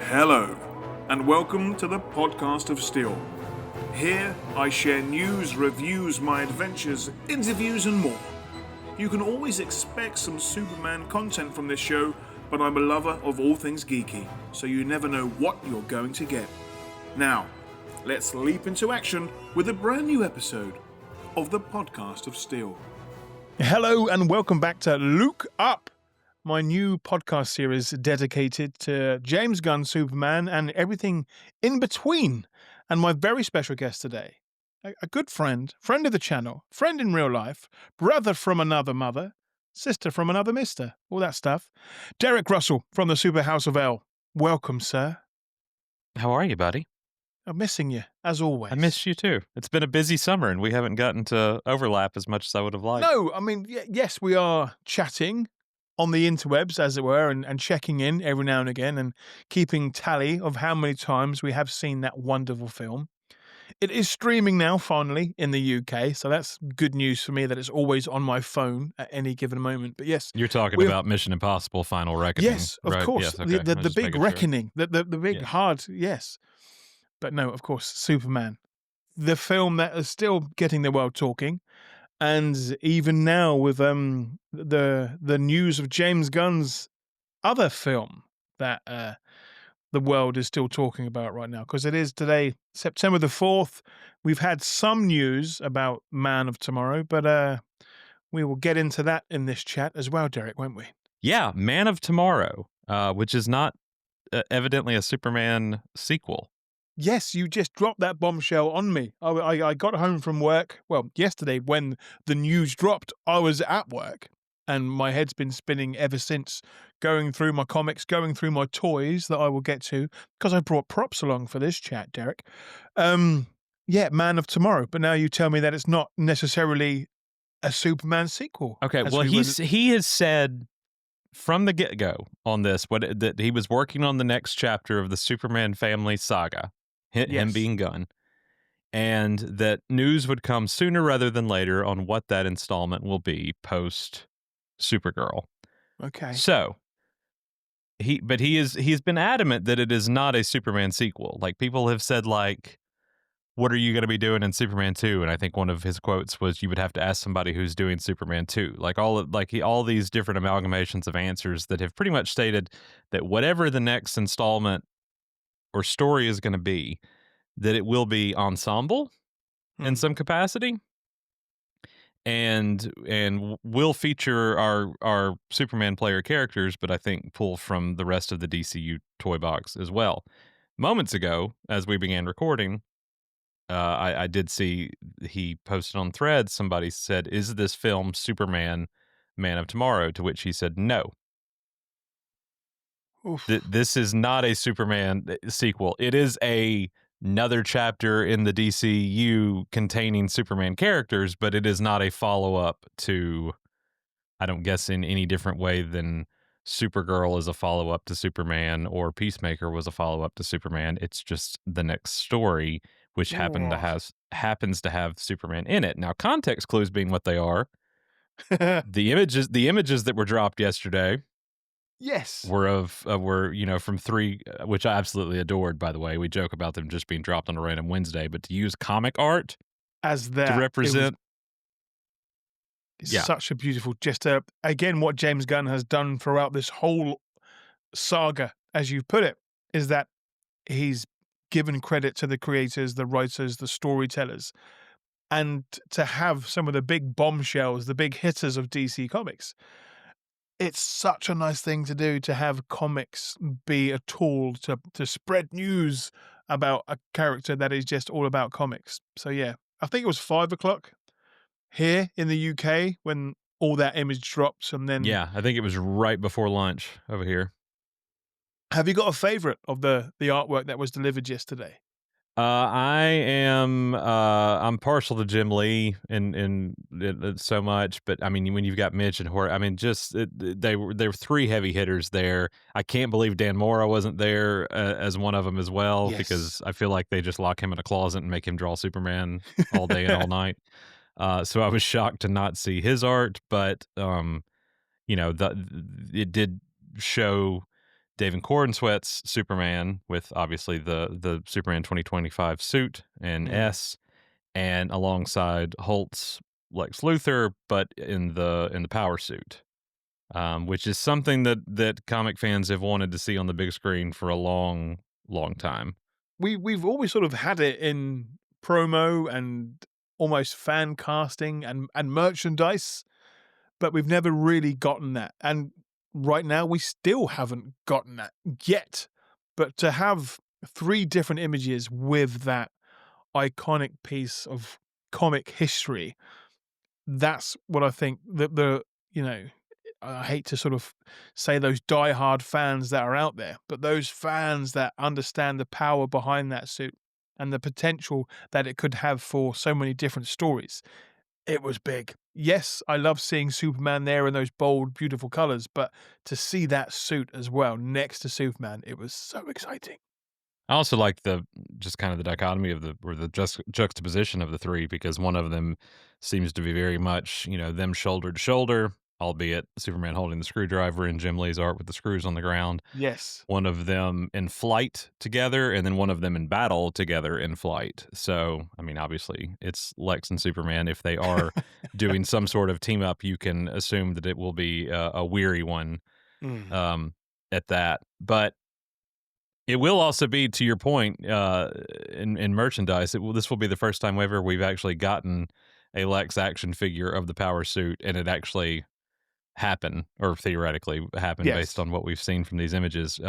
Hello, and welcome to the Podcast of Steel. Here, I share news, reviews, my adventures, interviews, and more. You can always expect some Superman content from this show, but I'm a lover of all things geeky, so you never know what you're going to get. Now, let's leap into action with a brand new episode of the Podcast of Steel. Hello, and welcome back to Look Up, my new podcast series dedicated to James Gunn Superman and everything in between. And my very special guest today, a good friend of the channel, friend in real life, brother from another mother, sister from another mister, all that stuff. Derek Russell from the Super House of L. Welcome, sir. How are you, buddy? I'm missing you, as always. I missed you too. It's been a busy summer and we haven't gotten to overlap as much as I would have liked. No, I mean, yes, we are chatting on the interwebs, as it were, and checking in every now and again and keeping tally of how many times we have seen that wonderful film. It is streaming now, finally, in the UK, so that's good news for me that it's always on my phone at any given moment. But yes, You're talking about Mission Impossible Final Reckoning. yes, of right? course, Yes, okay. the I'm just big making sure. reckoning, the big Yeah. hard, yes. But no, of course, Superman, the film that is still getting the world talking. And even now with the news of James Gunn's other film that the world is still talking about right now, because it is today, September the 4th. We've had some news about Man of Tomorrow, but we will get into that in this chat as well, Derek, won't we? Yeah, Man of Tomorrow, which is not evidently a Superman sequel. Yes, you just dropped that bombshell on me. I got home from work, well, yesterday when the news dropped, I was at work, and my head's been spinning ever since, going through my comics, going through my toys that I will get to, because I brought props along for this chat, Derek. Yeah, Man of Tomorrow, but now you tell me that it's not necessarily a Superman sequel. Okay, as well, we he has said from the get-go on this that he was working on the next chapter of the Superman family saga, him Yes. being Gunn, and that news would come sooner rather than later on what that installment will be post Supergirl. Okay. So he's been adamant that it is not a Superman sequel. Like, people have said, like, what are you going to be doing in Superman 2? And I think one of his quotes was, you would have to ask somebody who's doing Superman 2. Like, all these different amalgamations of answers that have pretty much stated that whatever the next installment or story is going to be, that it will be ensemble in some capacity, and will feature our Superman player characters, but I think pull from the rest of the DCU toy box as well. Moments ago, as we began recording, I did see he posted on Threads, somebody said, is this film Superman Man of Tomorrow? To which he said, no. This is not a Superman sequel. It is another chapter in the DCU containing Superman characters, but it is not a follow-up to, I don't guess, in any different way than Supergirl is a follow-up to Superman or Peacemaker was a follow-up to Superman. It's just the next story, which happens to have Superman in it. Now, context clues being what they are, the images that were dropped yesterday, yes, were from 3, which I absolutely adored, by the way. We joke about them just being dropped on a random Wednesday, but to use comic art as that to represent, it's such a beautiful, just again, what James Gunn has done throughout this whole saga, as you put it, is that he's given credit to the creators, the writers, the storytellers, and to have some of the big bombshells, the big hitters of DC Comics. It's such a nice thing to do, to have comics be a tool to spread news about a character that is just all about comics. So yeah, I think it was 5 o'clock here in the UK when all that image drops, and then I think it was right before lunch over here. Have you got a favorite of the artwork that was delivered yesterday? I'm partial to Jim Lee in so much, but I mean, when you've got Mitch and Hort, I mean, there were 3 heavy hitters there. I can't believe Dan Mora wasn't there as one of them as well, because I feel like they just lock him in a closet and make him draw Superman all day and all night. So I was shocked to not see his art, but it did show David Corenswet's Superman with obviously the Superman 2025 suit and S, and alongside Holt's Lex Luthor, but in the power suit, which is something that comic fans have wanted to see on the big screen for a long, long time. We've always sort of had it in promo and almost fan casting and merchandise, but we've never really gotten that. And right now, we still haven't gotten that yet. But to have 3 different images with that iconic piece of comic history, that's what I think that I hate to sort of say those diehard fans that are out there, but those fans that understand the power behind that suit and the potential that it could have for so many different stories. It was big. Yes, I love seeing Superman there in those bold, beautiful colors, but to see that suit as well next to Superman, it was so exciting. I also like the just kind of the dichotomy of the juxtaposition of the three, because one of them seems to be very much, them shoulder to shoulder, albeit Superman holding the screwdriver and Jim Lee's art with the screws on the ground. Yes. One of them in flight together, and then one of them in battle together in flight. So, I mean, obviously, it's Lex and Superman. If they are doing some sort of team up, you can assume that it will be a weary one at that. But it will also be, to your point, in merchandise. This will be the first time ever we've actually gotten a Lex action figure of the power suit, and it actually happened, or theoretically happened, Yes. based on what we've seen from these images.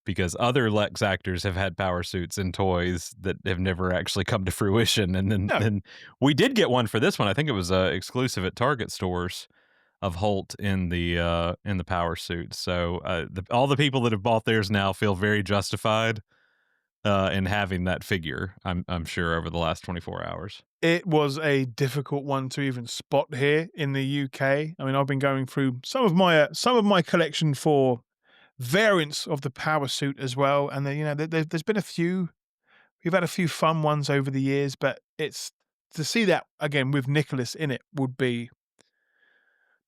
Because other Lex actors have had power suits and toys that have never actually come to fruition, and then we did get one for this one. I think it was exclusive at Target stores, of Holt in the power suit. So all the people that have bought theirs now feel very justified in having that figure. I'm sure over the last 24 hours. It was a difficult one to even spot here in the UK. I mean, I've been going through some of my collection for variants of the power suit as well, and there's been a few. We've had a few fun ones over the years, but it's to see that again with Nicholas in it would be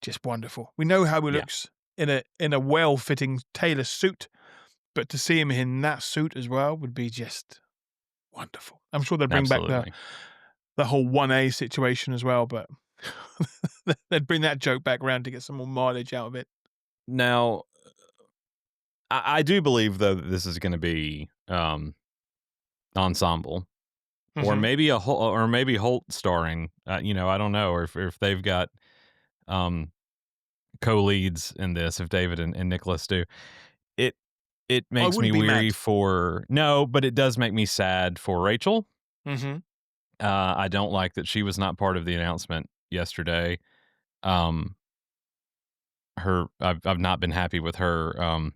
just wonderful. We know how he looks in a well-fitting tailor suit, but to see him in that suit as well would be just wonderful. I'm sure they'll bring back the whole 1A situation as well, but they'd bring that joke back around to get some more mileage out of it. Now, I do believe, though, that this is going to be ensemble, or maybe Holt starring. I don't know, or if they've got co-leads in this, if David and Nicholas do. It makes me weary but it does make me sad for Rachel. I don't like that she was not part of the announcement yesterday. I've not been happy with her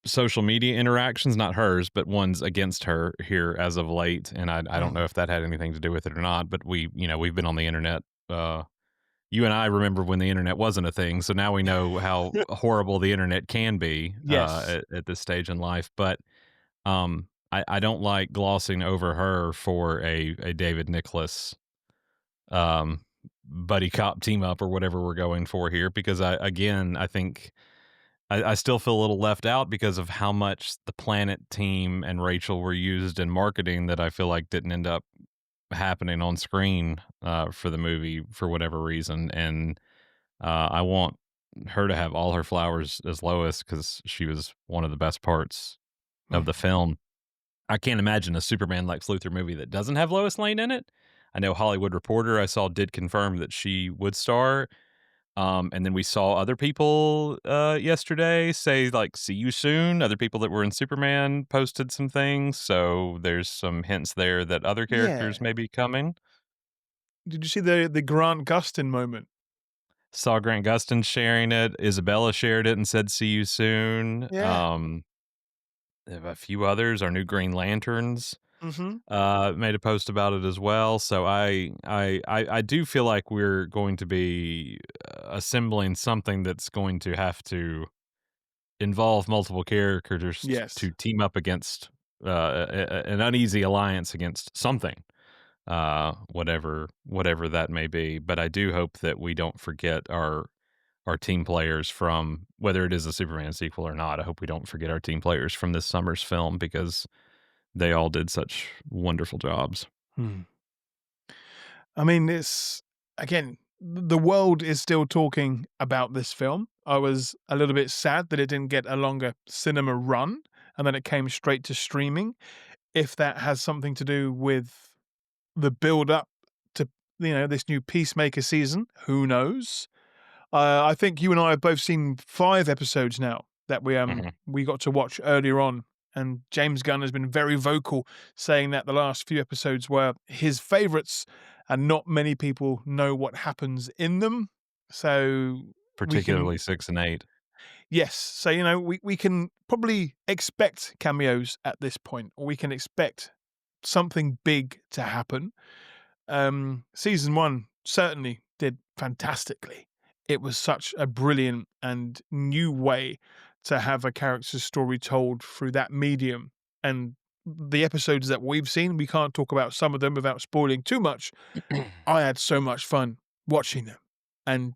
social media interactions, not hers, but ones against her here as of late. And I don't know if that had anything to do with it or not, but we've been on the internet. You and I remember when the internet wasn't a thing, so now we know how horrible the internet can be at this stage in life. But I don't like glossing over her for a David Nicholas buddy cop team up or whatever we're going for here, because I think I still feel a little left out because of how much the Planet team and Rachel were used in marketing that I feel like didn't end up happening on screen for the movie for whatever reason. And I want her to have all her flowers as Lois, because she was one of the best parts of the film. I can't imagine a Superman Lex Luthor movie that doesn't have Lois Lane in it. I know Hollywood Reporter I saw did confirm that she would star. And then we saw other people yesterday say, like, see you soon. Other people that were in Superman posted some things. So there's some hints there that other characters may be coming. Did you see the Grant Gustin moment? Saw Grant Gustin sharing it. Isabella shared it and said, see you soon. Yeah. A few others, our new Green Lanterns, made a post about it as well. So I do feel like we're going to be assembling something that's going to have to involve multiple characters to team up against an uneasy alliance against something, whatever that may be. But I do hope that we don't forget our our team players from, whether it is a Superman sequel or not. I hope we don't forget our team players from this summer's film because they all did such wonderful jobs. I mean, again, the world is still talking about this film. I was a little bit sad that it didn't get a longer cinema run and then it came straight to streaming. If that has something to do with the build up to, this new Peacemaker season, who knows? I think you and I have both seen 5 episodes now that we got to watch earlier on. And James Gunn has been very vocal, saying that the last few episodes were his favorites, and not many people know what happens in them. So particularly 6 and 8. Yes. So, we can probably expect cameos at this point, or we can expect something big to happen. Season 1 certainly did fantastically. It was such a brilliant and new way to have a character's story told through that medium. And the episodes that we've seen, we can't talk about some of them without spoiling too much. I had so much fun watching them. And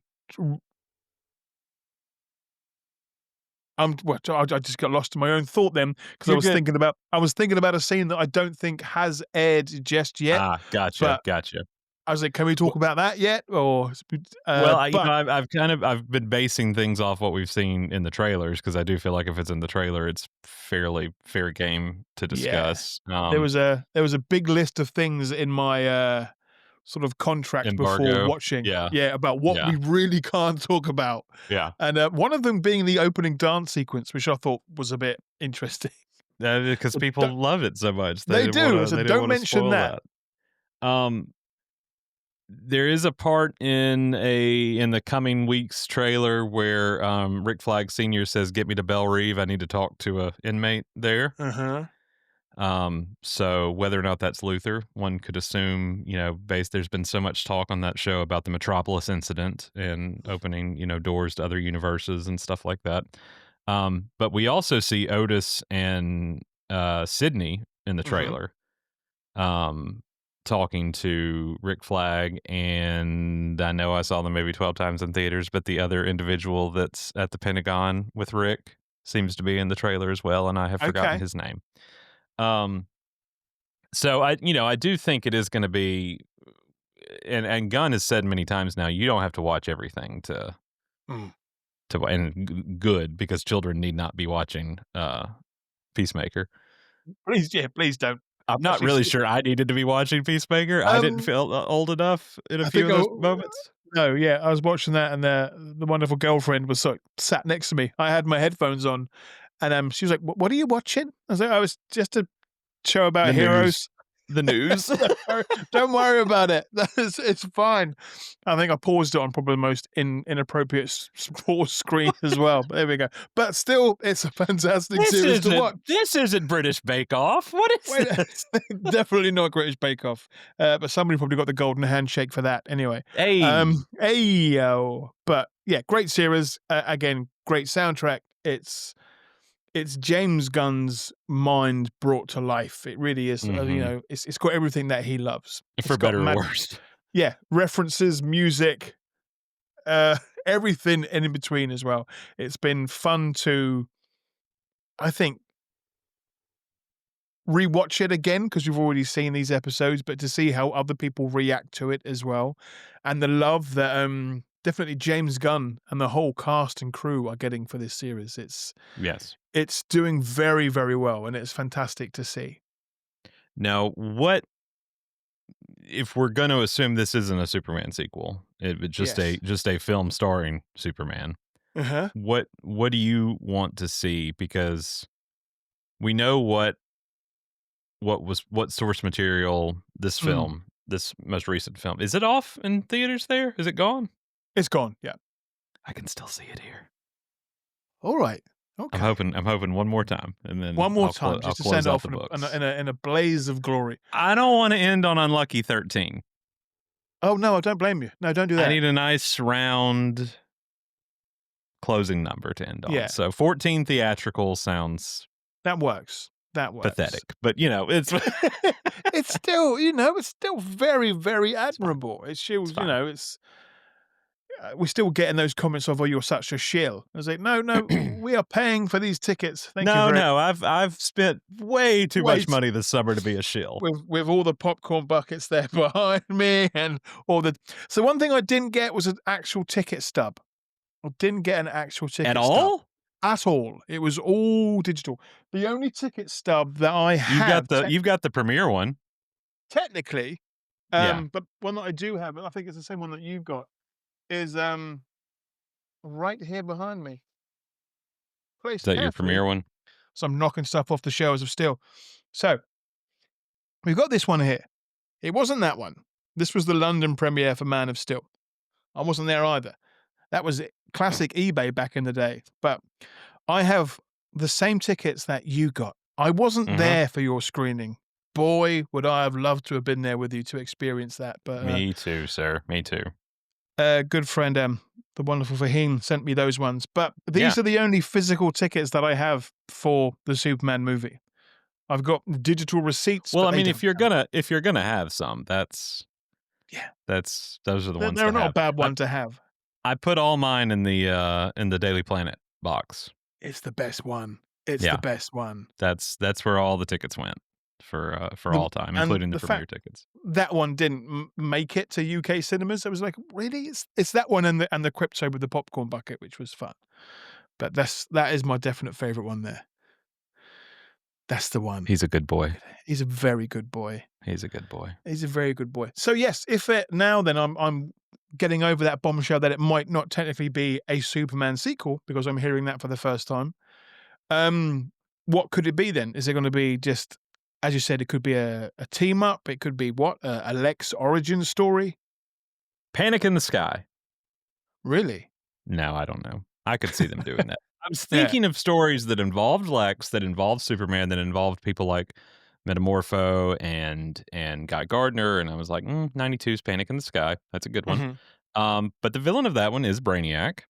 I just got lost in my own thought then because I was thinking about a scene that I don't think has aired just yet. Gotcha. I was like, can we talk about that yet? Or I've been basing things off what we've seen in the trailers because I do feel like if it's in the trailer, it's fairly fair game to discuss. Yeah. There was a big list of things in my sort of contract embargo. Before watching, about what we really can't talk about. Yeah, and one of them being the opening dance sequence, which I thought was a bit interesting. Because people love it so much. They do. So don't mention that. There is a part in the coming weeks trailer where Rick Flag Sr. says, "Get me to Belle Reve. I need to talk to a inmate there." So whether or not that's Luthor, one could assume, there's been so much talk on that show about the Metropolis incident and opening, doors to other universes and stuff like that. But we also see Otis and Sydney in the trailer. Talking to Rick Flag, and I know I saw them maybe 12 times in theaters, but the other individual that's at the Pentagon with Rick seems to be in the trailer as well, and I have forgotten his name. So I do think it is going to be, and Gunn has said many times now, you don't have to watch everything and good, because children need not be watching Peacemaker. Please don't. I'm not really sure I needed to be watching Peacemaker. I didn't feel old enough in a few of those moments. No, yeah, I was watching that, and the wonderful girlfriend was sat next to me. I had my headphones on, and she was like, "What are you watching?" I was like, "I was just a show about heroes." The news. Don't worry about it. It's fine. I think I paused it on probably the most inappropriate pause screen as well. But there we go. But still, it's a fantastic series to watch. This isn't British Bake Off. What is this? Definitely not British Bake Off. But somebody probably got the golden handshake for that. Anyway. Hey. But yeah, great series. Again, great soundtrack. It's James Gunn's mind brought to life. It really is. It's got everything that he loves. For better or worse. Yeah. References, music, everything in between as well. It's been fun to, I think, rewatch it again because you've already seen these episodes, but to see how other people react to it as well. And the love that definitely James Gunn and the whole cast and crew are getting for this series. It's doing very, very well, and it's fantastic to see. Now, what if we're going to assume this isn't a Superman sequel? It's just a film starring Superman. What do you want to see? Because we know what source material this film, this most recent film, is it off in theaters there? Is it gone? It's gone. Yeah, I can still see it here. All right. Okay. I'm hoping one more time, and then one more time, just to send off in a blaze of glory. I don't want to end on Unlucky 13. Oh no, I don't blame you. No, don't do that. I need a nice round closing number to end on. Yeah. So 14 theatrical sounds. That works. Pathetic, but it's it's still, it's still very, very admirable. It shows, we're still getting those comments of, "Oh, you're such a shill." I was like, "No, we are paying for these tickets. Thank you very No, I've spent way too much Wait. money this summer to be a shill. with all the popcorn buckets there behind me and all the." So one thing I didn't get was an actual ticket stub. I didn't get an actual ticket At stub. all? At all. It was all digital. The only ticket stub that I have You've got the premiere one. technically, Yeah. but one that I do have, and I think it's the same one that you've got, is right here behind me. Is that your premiere one? So I'm knocking stuff off the shelves of steel. So we've got this one here. It wasn't that one. This was the London premiere for Man of Steel. I wasn't there either. That was classic eBay back in the day. But I have the same tickets that you got. I wasn't there for your screening. Boy, would I have loved to have been there with you to experience that. But Me too, sir. Me too. good friend, the wonderful Fahim sent me those ones. But these are the only physical tickets that I have for the Superman movie. I've got digital receipts. Well, I mean, if you're gonna have some, those are the ones. They're not a bad one to have. I put all mine in the Daily Planet box. It's the best one. It's the best one. That's where all the tickets went for all time, including the premiere tickets. That one didn't make it to UK cinemas. I was like, really? It's that one and the Crypto with the popcorn bucket, which was fun. But that is my definite favorite one there. That's the one. He's a good boy. He's a very good boy. He's a good boy. He's a very good boy. So yes, I'm getting over that bombshell that it might not technically be a Superman sequel because I'm hearing that for the first time. What could it be then? Is it going to be just, as you said, it could be a team up? It could be what? A Lex origin story? Panic in the Sky. Really? No, I don't know. I could see them doing that. I was thinking of stories that involved Lex, that involved Superman, that involved people like Metamorpho and Guy Gardner, and I was like, 92's Panic in the Sky. That's a good one. But the villain of that one is Brainiac.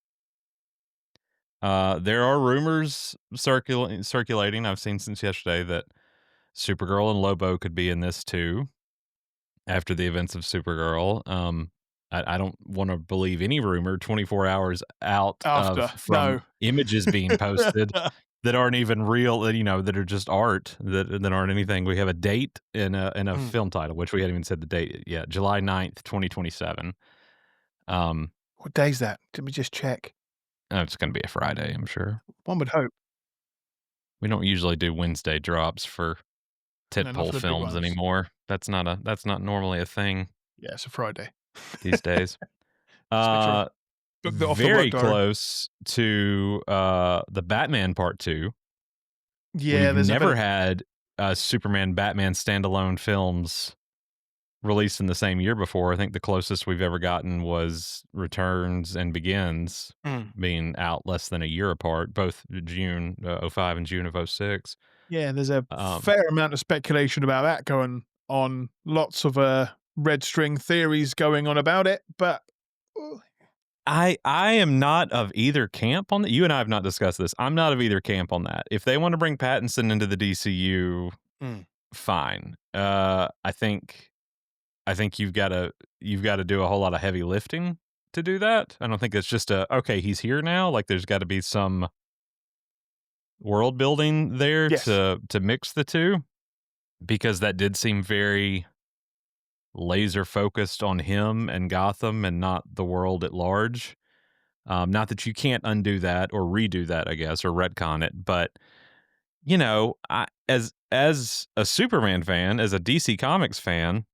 There are rumors circulating, I've seen since yesterday, that Supergirl and Lobo could be in this too, after the events of Supergirl. I don't want to believe any rumor 24 hours out from images being posted that aren't even real, that are just art, that aren't anything. We have a date and a film title, which we haven't even said the date yet. July 9th, 2027. What day is that? Let me just check. It's going to be a Friday, I'm sure. One would hope. We don't usually do Wednesday drops for tentpole films anymore. That's not normally a thing. Yeah, it's a Friday these days. Very close to the Batman Part 2. Yeah, we've never had Superman Batman standalone films released in the same year before. I think the closest we've ever gotten was Returns and Begins being out less than a year apart, both June 05 and June of 06. Yeah, there's a fair amount of speculation about that going on. Lots of red string theories going on about it, but I am not of either camp on that. You and I have not discussed this. I'm not of either camp on that. If they want to bring Pattinson into the DCU, fine. I think you've got to do a whole lot of heavy lifting to do that. I don't think it's just okay, he's here now. Like there's got to be some world building there to mix the two, because that did seem very laser focused on him and Gotham and not the world at large. Not that you can't undo that or redo that, I guess, or retcon it, but as a Superman fan, as a DC Comics fan,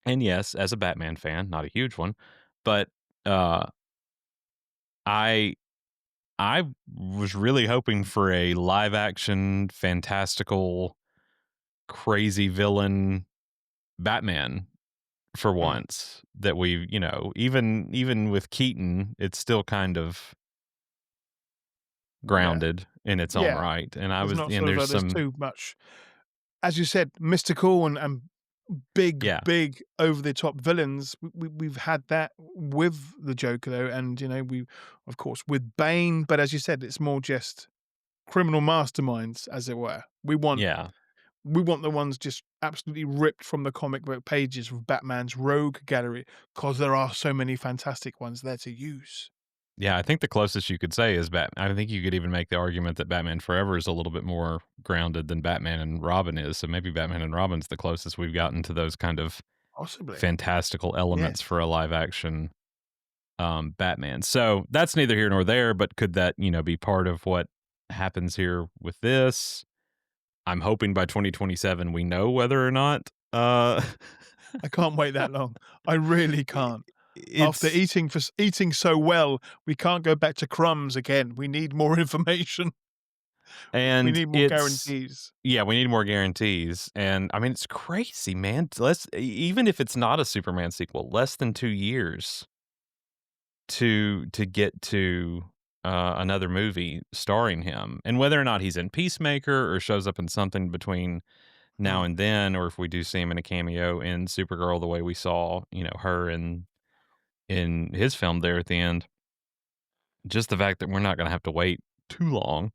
and yes, as a Batman fan, not a huge one, but I was really hoping for a live action, fantastical, crazy villain Batman for once, that we, even with Keaton, it's still kind of grounded in its own right. And there's too much, as you said, mystical and big over the top villains. We've had that with the Joker though, and we of course with Bane, but as you said, it's more just criminal masterminds, as it were. We want We want the ones just absolutely ripped from the comic book pages of Batman's rogue gallery, because there are so many fantastic ones there to use. Yeah, I think the closest you could say is I think you could even make the argument that Batman Forever is a little bit more grounded than Batman and Robin is. So maybe Batman and Robin's the closest we've gotten to those kind of Possibly. fantastical elements Yes. for a live action Batman. So that's neither here nor there, but could that, be part of what happens here with this? I'm hoping by 2027 we know whether or not I can't wait that long. I really can't. After eating so well, we can't go back to crumbs again. We need more information. and We need more guarantees. Yeah, we need more guarantees. And I mean, it's crazy, man. Even if it's not a Superman sequel, less than 2 years to get to another movie starring him, and whether or not he's in Peacemaker or shows up in something between now and then, or if we do see him in a cameo in Supergirl the way we saw, her in his film there at the end. Just the fact that we're not going to have to wait too long.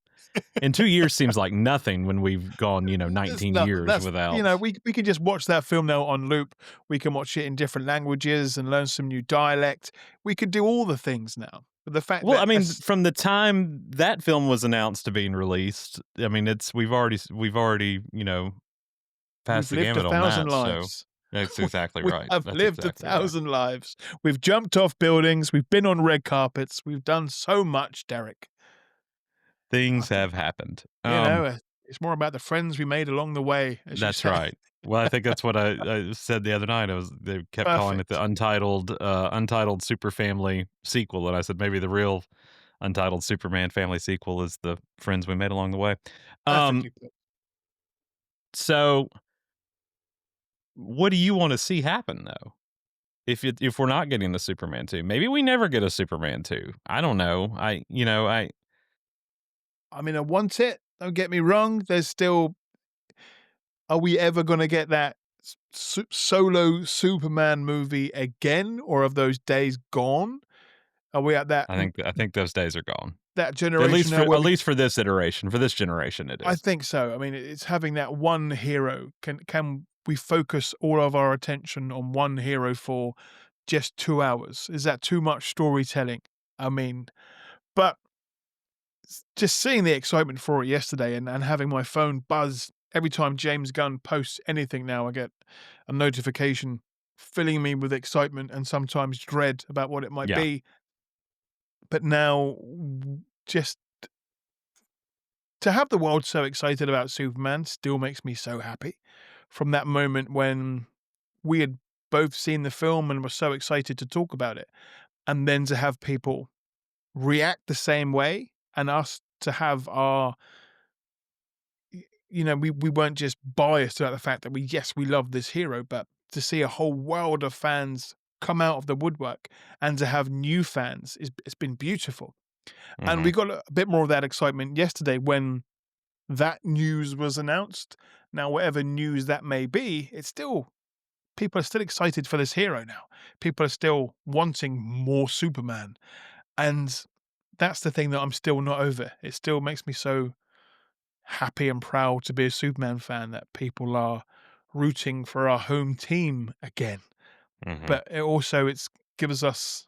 And 2 years seems like nothing when we've gone, 19 years without. We can just watch that film now on loop. We can watch it in different languages and learn some new dialect. We could do all the things now. But the fact Well, that I mean, from the time that film was announced to being released, I mean, we've already, passed the we've lived gamut on 1,000 that. lives. So that's exactly We right. have That's lived exactly 1,000 lives. We've jumped off buildings. We've been on red carpets. We've done so much, Derek. Things have happened. It's more about the friends we made along the way. That's right. Well, I think that's what I said the other night. They kept calling it the untitled Super Family sequel, and I said maybe the real untitled Superman family sequel is the friends we made along the way. So, what do you want to see happen though? If we're not getting the Superman 2, maybe we never get a Superman 2. I don't know. I mean, I want it. Don't get me wrong. There's still. Are we ever going to get that solo Superman movie again, or have those days gone? Are we at that? I think those days are gone. That generation, at least for this iteration, for this generation, it is. I think so. I mean, it's having that one hero. Can we focus all of our attention on one hero for just 2 hours? Is that too much storytelling? I mean, but just seeing the excitement for it yesterday and having my phone buzz every time James Gunn posts anything now, I get a notification filling me with excitement and sometimes dread about what it might be. But now, just to have the world so excited about Superman still makes me so happy. From that moment when we had both seen the film and were so excited to talk about it, and then to have people react the same way, and us to have our, we weren't just biased about the fact that we love this hero, but to see a whole world of fans come out of the woodwork and to have new fans, it's been beautiful. Mm-hmm. And we got a bit more of that excitement yesterday when that news was announced. Now, whatever news that may be, people are still excited for this hero now. People are still wanting more Superman. And that's the thing that I'm still not over. It still makes me so happy and proud to be a Superman fan that people are rooting for our home team again. Mm-hmm. But it's gives us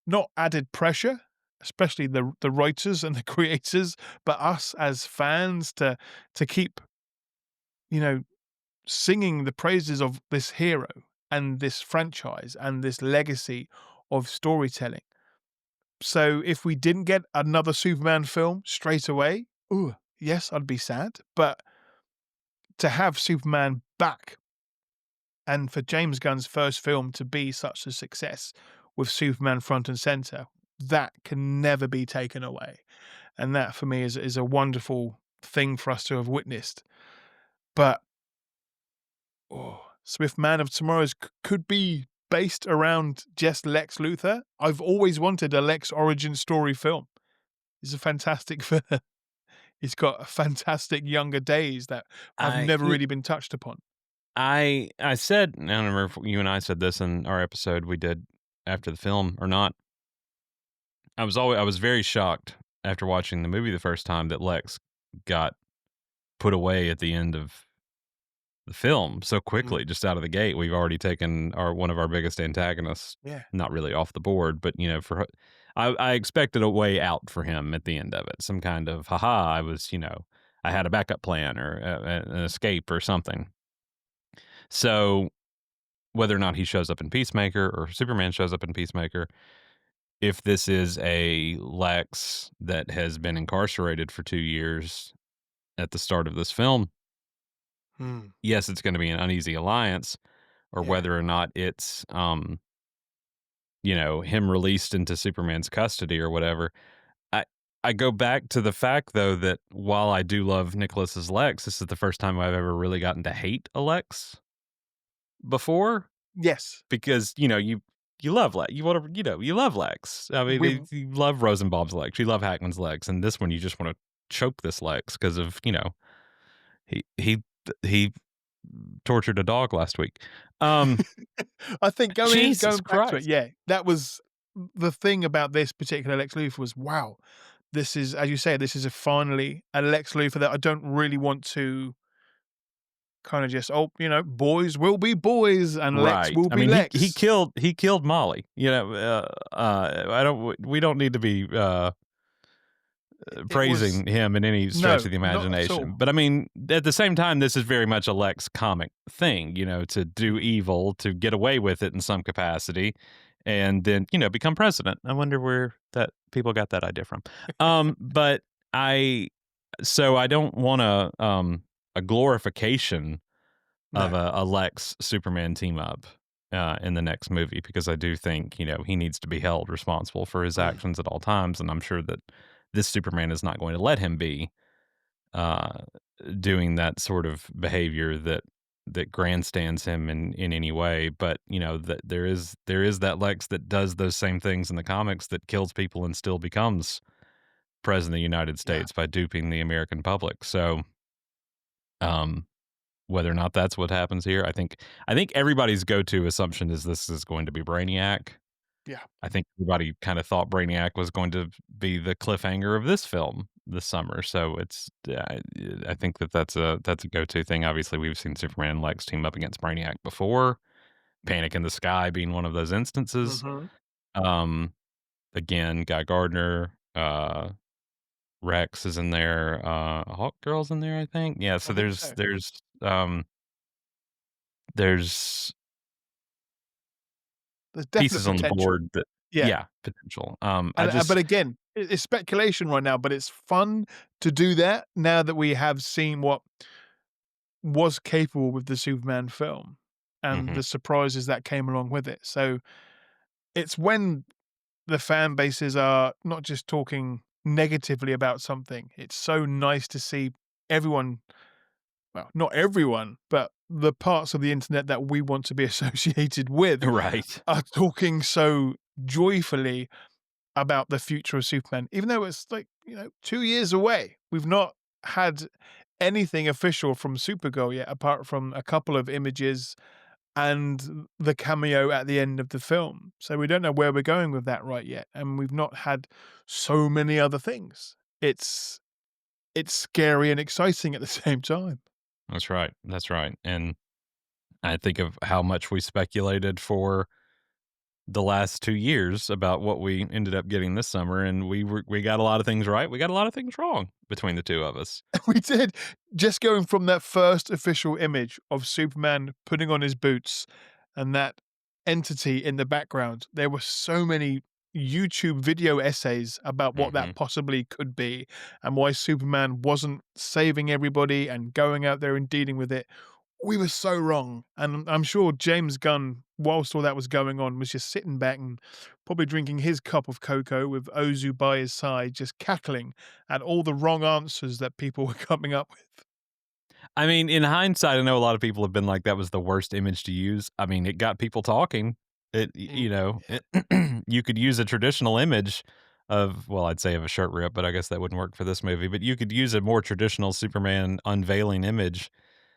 not added pressure, especially the writers and the creators, but us as fans to keep, singing the praises of this hero and this franchise and this legacy of storytelling. So if we didn't get another Superman film straight away, yes, I'd be sad. But to have Superman back and for James Gunn's first film to be such a success with Superman front and center, that can never be taken away. And that for me is a wonderful thing for us to have witnessed. But so if Man of Tomorrow's could be based around just Lex Luthor, I've always wanted a Lex origin story film. He's a fantastic villain. He's got fantastic younger days that have never really been touched upon. I said, I don't remember if you and I said this in our episode we did after the film or not. I was very shocked after watching the movie the first time that Lex got put away at the end of the film so quickly, just out of the gate. We've already taken one of our biggest antagonists, Yeah. not really off the board, but I expected a way out for him at the end of it, some kind of haha. I had a backup plan or an escape or something. So whether or not he shows up in Peacemaker or Superman shows up in Peacemaker, if this is a Lex that has been incarcerated for 2 years at the start of this film, yes, it's going to be an uneasy alliance, or Yeah. whether or not it's, him released into Superman's custody or whatever. I go back to the fact, though, that while I do love Nicholas's Lex, this is the first time I've ever really gotten to hate a Lex before, Yes. because, you love Lex. You love Lex. I mean, We you love Rosenbaum's Lex. You love Hackman's Lex. And this one, you just want to choke this Lex because of, he tortured a dog last week. I think going Jesus back to it, Christ. yeah, that was the thing about this particular Lex Luthor was, wow, this is, as you say, this is finally a Lex Luthor that I don't really want to kind of just, boys will be boys and Lex Right. will I be mean, Lex. he killed Molly. We don't need to be praising him in any stretch of the not at all. imagination. But I mean, at the same time, this is very much a Lex comic thing, to do evil, to get away with it in some capacity, and then, become president. I wonder where that people got that idea from. But so I don't want a glorification of a Lex Superman team up in the next movie, because I do think, he needs to be held responsible for his actions at all times. And I'm sure that this Superman is not going to let him be doing that sort of behavior that grandstands him in any way. But, that there is that Lex that does those same things in the comics, that kills people and still becomes president of the United States by duping the American public. So, whether or not that's what happens here, I think everybody's go-to assumption is this is going to be Brainiac. Yeah. I think everybody kind of thought Brainiac was going to be the cliffhanger of this film this summer. So I think that's a go-to thing. Obviously, we've seen Superman and Lex team up against Brainiac before. Panic in the Sky being one of those instances. Again, Guy Gardner, Rex is in there, Hawk Girl's in there, I think. Yeah, so there's pieces on the potential. board that potential. But again, it's speculation right now, but it's fun to do that now that we have seen what was capable with the Superman film and the surprises that came along with it. So it's when the fan bases are not just talking negatively about something. It's so nice to see everyone, well, not everyone, but the parts of the internet that we want to be associated with right. are talking so joyfully about the future of Superman, even though it's 2 years away. We've not had anything official from Supergirl yet, apart from a couple of images and the cameo at the end of the film. So we don't know where we're going with that right yet. And we've not had so many other things. It's scary and exciting at the same time. That's right. That's right. And I think of how much we speculated for the last 2 years about what we ended up getting this summer, and we got a lot of things right. We got a lot of things wrong between the two of us. We did. Just going from that first official image of Superman putting on his boots and that entity in the background, there were so many YouTube video essays about what that possibly could be and why Superman wasn't saving everybody and going out there and dealing with it. We were so wrong. And I'm sure James Gunn, whilst all that was going on, was just sitting back and probably drinking his cup of cocoa with Ozu by his side, just cackling at all the wrong answers that people were coming up with. I mean, in hindsight, I know a lot of people have been like, that was the worst image to use. I mean, it got people talking. You could use a traditional image of, well, I'd say of a shirt rip, but I guess that wouldn't work for this movie. But you could use a more traditional Superman unveiling image.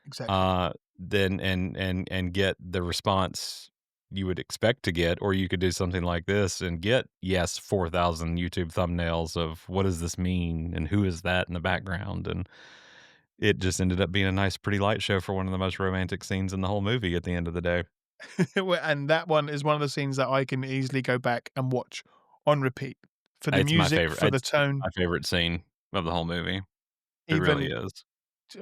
Exactly. Then and get the response you would expect to get, or you could do something like this and get 4,000 YouTube thumbnails of what does this mean and who is that in the background, and it just ended up being a nice, pretty light show for one of the most romantic scenes in the whole movie at the end of the day. And that one is one of the scenes that I can easily go back and watch on repeat for the It's my music, favorite. for the It's tone, my favorite scene of the whole movie. It really even is.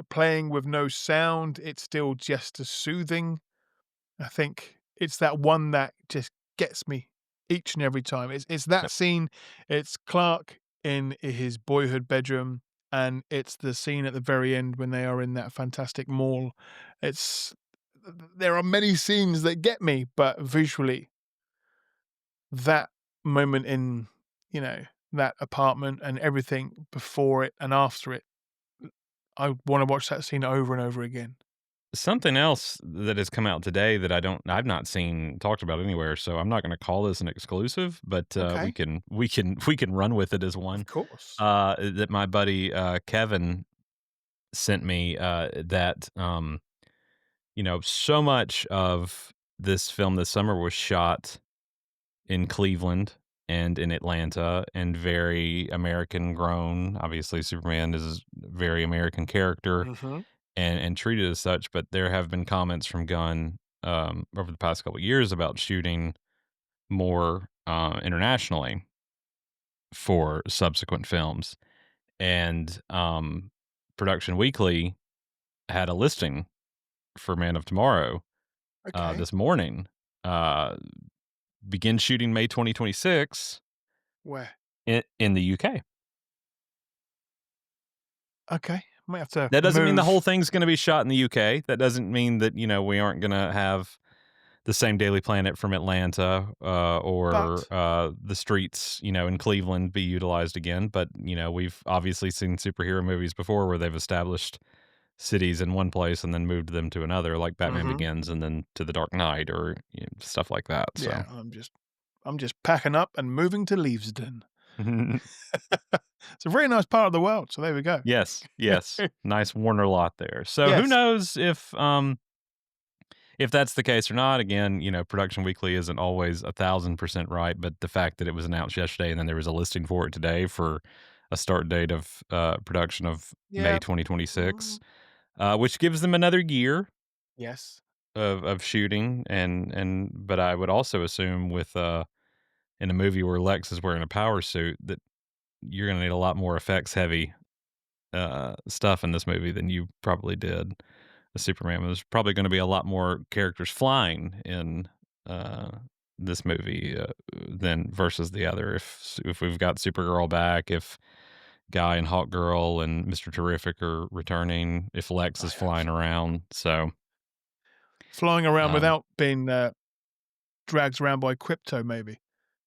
playing with no sound, it's still just as soothing. I think it's that one that just gets me each and every time. It's that Yep. scene. It's Clark in his boyhood bedroom, and it's the scene at the very end when they are in that fantastic mall. It's there are many scenes that get me, but visually, that moment in, that apartment and everything before it and after it, I want to watch that scene over and over again. Something else that has come out today that I've not seen talked about anywhere, so I'm not going to call this an exclusive, but we Okay, can we can run with it as of one. course. That my buddy Kevin sent me. That so much of this film this summer was shot in Cleveland and in Atlanta and very American grown. Obviously, Superman is a very American character Mhm. and treated as such. But there have been comments from Gunn over the past couple of years about shooting more internationally for subsequent films. And Production Weekly had a listing for Man of Tomorrow Okay. this morning. Uh, Begin shooting May 2026 Where? in the UK. Okay. Might have to That doesn't mean the whole move. thing's going to be shot in the UK. That doesn't mean that we aren't going to have the same Daily Planet from Atlanta or But the streets, in Cleveland be utilized again. But we've obviously seen superhero movies before where they've established cities in one place and then moved them to another, like Batman mhm. Begins and then to the Dark Knight or stuff like that. So Yeah, I'm just packing up and moving to Leavesden. It's a very nice part of the world, so there we go. yes, yes, nice Warner lot there. So who Yes. knows if that's the case or not. Again, Production Weekly isn't always 1,000% right, but the fact that it was announced yesterday and then there was a listing for it today for a start date of production of May Yeah. 2026, Mm. which gives them another year Yes. of shooting, but I would also assume with in a movie where Lex is wearing a power suit that you're going to need a lot more effects heavy stuff in this movie than you probably did. The Superman. There's probably going to be a lot more characters flying in uh, this movie than versus the other. If we've got Supergirl back, if Guy and Hawkgirl and Mister Terrific are returning, if Lex is I hope flying so. around, so Flying around um, without being, dragged around by Crypto, maybe.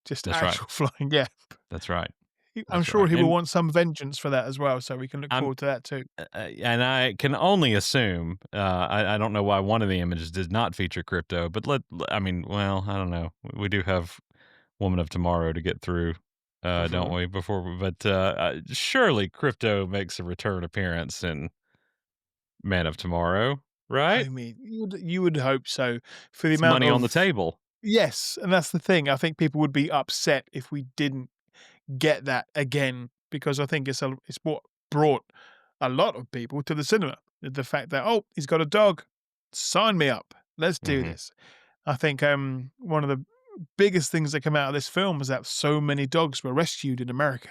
Just that's right. actual flying, yeah. That's right. I'm That's sure right. he will want some vengeance for that as well, so we can look I'm forward to that too. and I can only assume. I don't know why one of the images did not feature crypto, but I mean, well, I don't know. We do have Woman of Tomorrow to get through, don't Mhm. we? But surely crypto makes a return appearance in Man of Tomorrow, right? I mean, you would hope so for the It's amount money on the of. table. Yes, and that's the thing. I think people would be upset if we didn't get that again because I think it's what brought a lot of people to the cinema. The fact that, "Oh, he's got a dog. Sign me up. Let's do Hmm. this." I think, one of the biggest things that come out of this film was that so many dogs were rescued in America.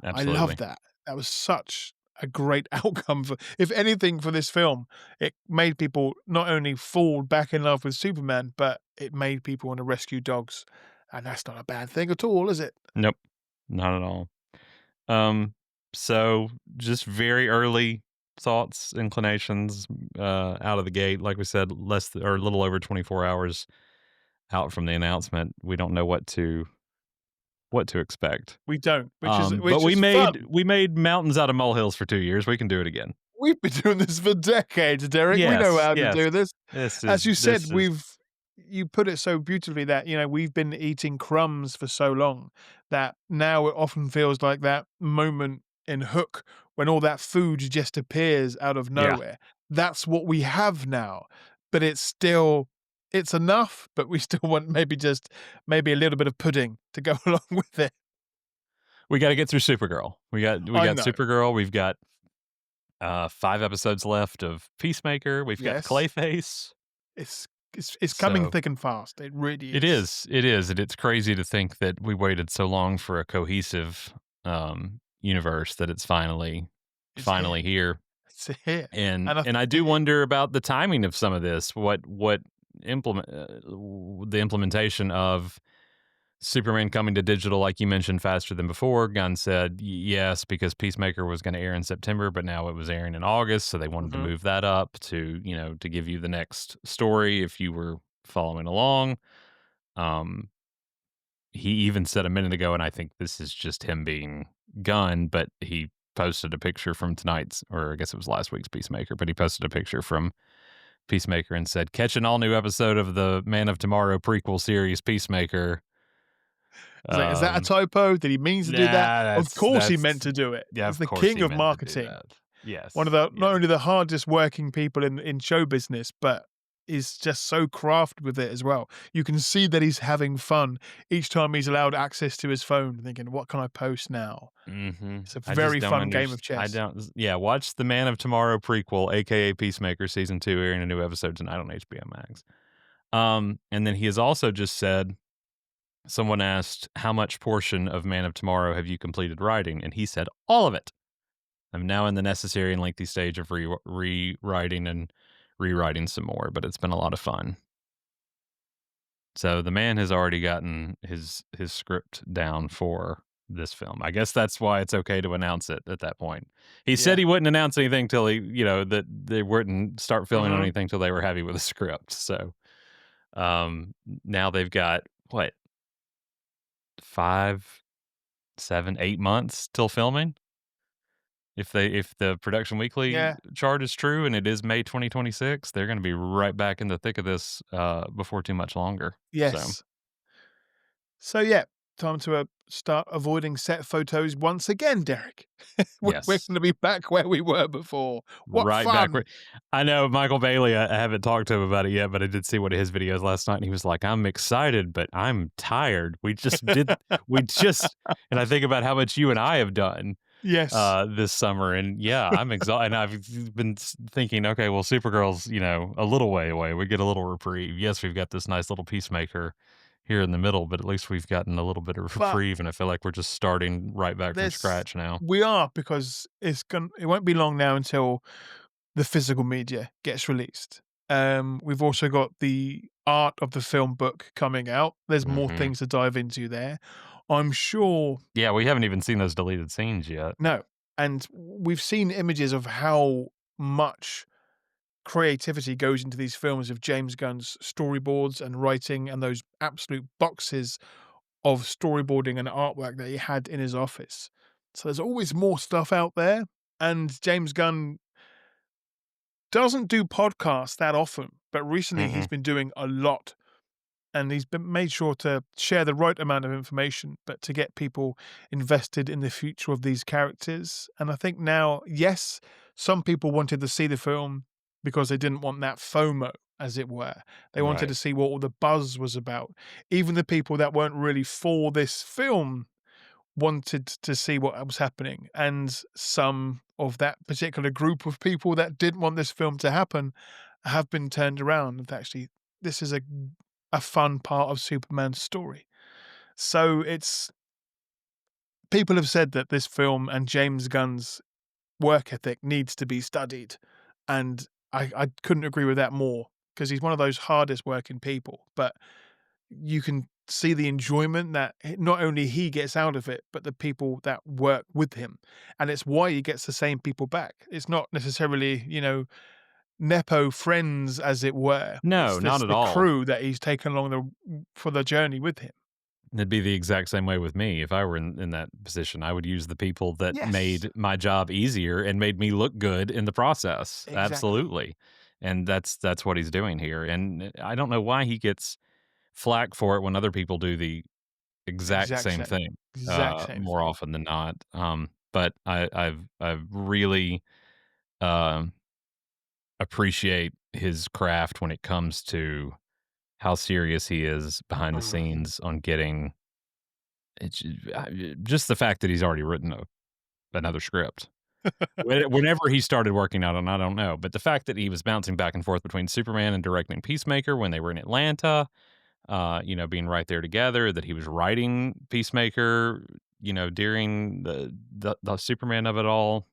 I love Absolutely. that. That was such a great outcome for if anything for this film, it made people not only fall back in love with Superman, but it made people want to rescue dogs, and that's not a bad thing at all, is it? Nope, not at all. Um, so just very early thoughts, inclinations, out of the gate. Like we said, or a little over 24 hours out from the announcement. We don't know what to expect. We don't, which is But which is fun. we made mountains out of molehills for 2 years. We can do it again. We've been doing this for decades, Derek. We know Yes, how to yes. do this. As you said, This is you put it so beautifully that, we've been eating crumbs for so long that now it often feels like that moment in Hook when all that food just appears out of yeah. nowhere. That's what we have now. But it's enough, but we still want maybe a little bit of pudding to go along with it. We gotta get through Supergirl. We got I know. Supergirl. We've got 5 episodes left of Peacemaker. We've got Yes. Clayface. It's coming So thick and fast. It really it is. is, and it's crazy to think that we waited so long for a cohesive universe that it's finally It's here. here. It's here. And And I do wonder about the timing of some of this. What implement the implementation of Superman coming to digital, like you mentioned, faster than before. Gunn said yes because Peacemaker was going to air in September, but now it was airing in August, so they wanted to move that up to to give you the next story if you were following along. He even said a minute ago, and I think this is just him being Gunn, but he posted a picture from tonight's, or I guess it was last week's Peacemaker, but he posted a picture from Peacemaker and said, "Catch an all-new episode of the Man of Tomorrow prequel series, Peacemaker." is that a typo? Did he mean to do that? Of course he meant to do it. Yeah, He's of the course king he of meant to do marketing. that. Yes. One of the not only the hardest working people in show business, but is just so crafted with it as well. You can see that he's having fun each time he's allowed access to his phone, thinking, "What can I post now?" Mm-hmm. It's a very fun game of chess. Watch the Man of Tomorrow prequel, aka Peacemaker Season 2, airing a new episode tonight on HBO Max. And then he has also just said, someone asked, how much portion of Man of Tomorrow have you completed writing? And he said, all of it. I'm now in the necessary and lengthy stage of rewriting and rewriting some more, but it's been a lot of fun. So the man has already gotten his script down for this film. I guess that's why it's okay to announce it at that point. He said he wouldn't announce anything till that they wouldn't start filming on anything till they were happy with the script. So now they've got what, 5, 7, 8 months till filming. If the Production Weekly chart is true and it is May 2026, they're going to be right back in the thick of this before too much longer. Yes. So yeah, time to start avoiding set photos once again, Derek. We're going to be back where we were before. What right fun! Back I know Michael Bailey. I haven't talked to him about it yet, but I did see one of his videos last night, and he was like, "I'm excited, but I'm tired. We just did. And I think about how much you and I have done." Yes. This summer, and I'm exhausted. And I've been thinking, okay, well, Supergirl's a little way away. We get a little reprieve. Yes, we've got this nice little Peacemaker here in the middle, but at least we've gotten a little bit of reprieve, and I feel like we're just starting right back from scratch now. We are, because it won't be long now until the physical media gets released. We've also got the art of the film book coming out. There's more things to dive into there. I'm sure. Yeah, we haven't even seen those deleted scenes yet. No. And we've seen images of how much creativity goes into these films of James Gunn's storyboards and writing, and those absolute boxes of storyboarding and artwork that he had in his office. So there's always more stuff out there. And James Gunn doesn't do podcasts that often, but recently he's been doing a lot. And he's been made sure to share the right amount of information, but to get people invested in the future of these characters. And I think now, yes, some people wanted to see the film because they didn't want that FOMO, as it were. They wanted to see what all the buzz was about. Even the people that weren't really for this film wanted to see what was happening. And some of that particular group of people that didn't want this film to happen have been turned around. And actually, this is a fun part of Superman's story. So people have said that this film and James Gunn's work ethic needs to be studied. And I couldn't agree with that more, because he's one of those hardest working people, but you can see the enjoyment that not only he gets out of it, but the people that work with him. And it's why he gets the same people back. It's not necessarily, Nepo friends, as it were. No, not at all. The crew that he's taken along for the journey with him. It'd be the exact same way with me. If I were in that position, I would use the people that made my job easier and made me look good in the process. Exactly. Absolutely. And that's what he's doing here. And I don't know why he gets flack for it when other people do the exact same thing. More often than not. But I've really appreciate his craft when it comes to how serious he is behind the scenes on getting just the fact that he's already written another script. Whenever he started working out on, I don't know. But the fact that he was bouncing back and forth between Superman and directing Peacemaker when they were in Atlanta, being right there together, that he was writing Peacemaker, during the Superman of it all.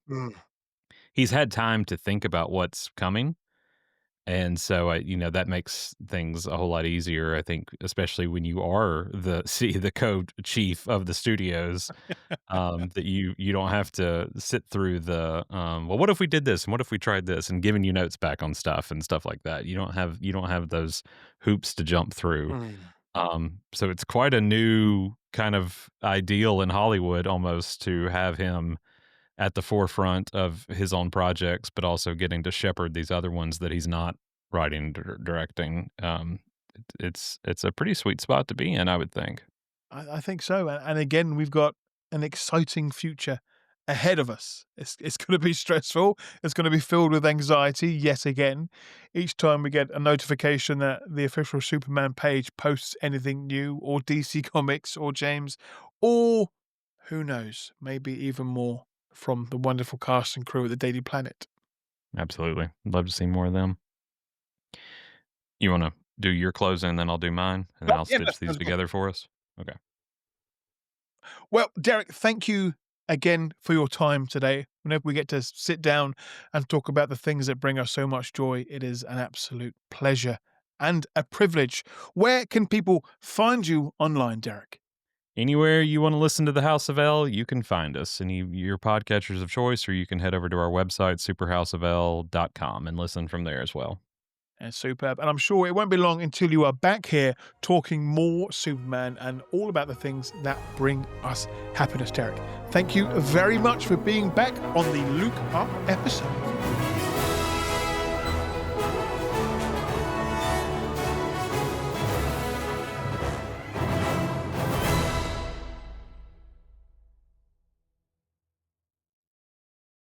He's had time to think about what's coming. And so, that makes things a whole lot easier, I think, especially when you are the co-chief of the studios, that you don't have to sit through well, what if we did this and what if we tried this and giving you notes back on stuff and stuff like that. You don't have those hoops to jump through. So it's quite a new kind of ideal in Hollywood almost to have him at the forefront of his own projects, but also getting to shepherd these other ones that he's not writing and directing. It's a pretty sweet spot to be in, I would think. I think so. And again, we've got an exciting future ahead of us. It's going to be stressful. It's going to be filled with anxiety yet again. Each time we get a notification that the official Superman page posts anything new, or DC Comics, or James, or who knows, maybe even more from the wonderful cast and crew at the Daily Planet. Absolutely. I'd love to see more of them. You want to do your closing, and then I'll do mine, and then I'll stitch these together for us? Okay. Well, Derek, thank you again for your time today. Whenever we get to sit down and talk about the things that bring us so much joy, it is an absolute pleasure and a privilege. Where can people find you online, Derek? Anywhere you want to listen to the House of L, you can find us. Any of your podcatchers of choice, or you can head over to our website, superhouseofl.com, and listen from there as well. And superb. And I'm sure it won't be long until you are back here talking more Superman and all about the things that bring us happiness, Derek. Thank you very much for being back on the Luke Up episode.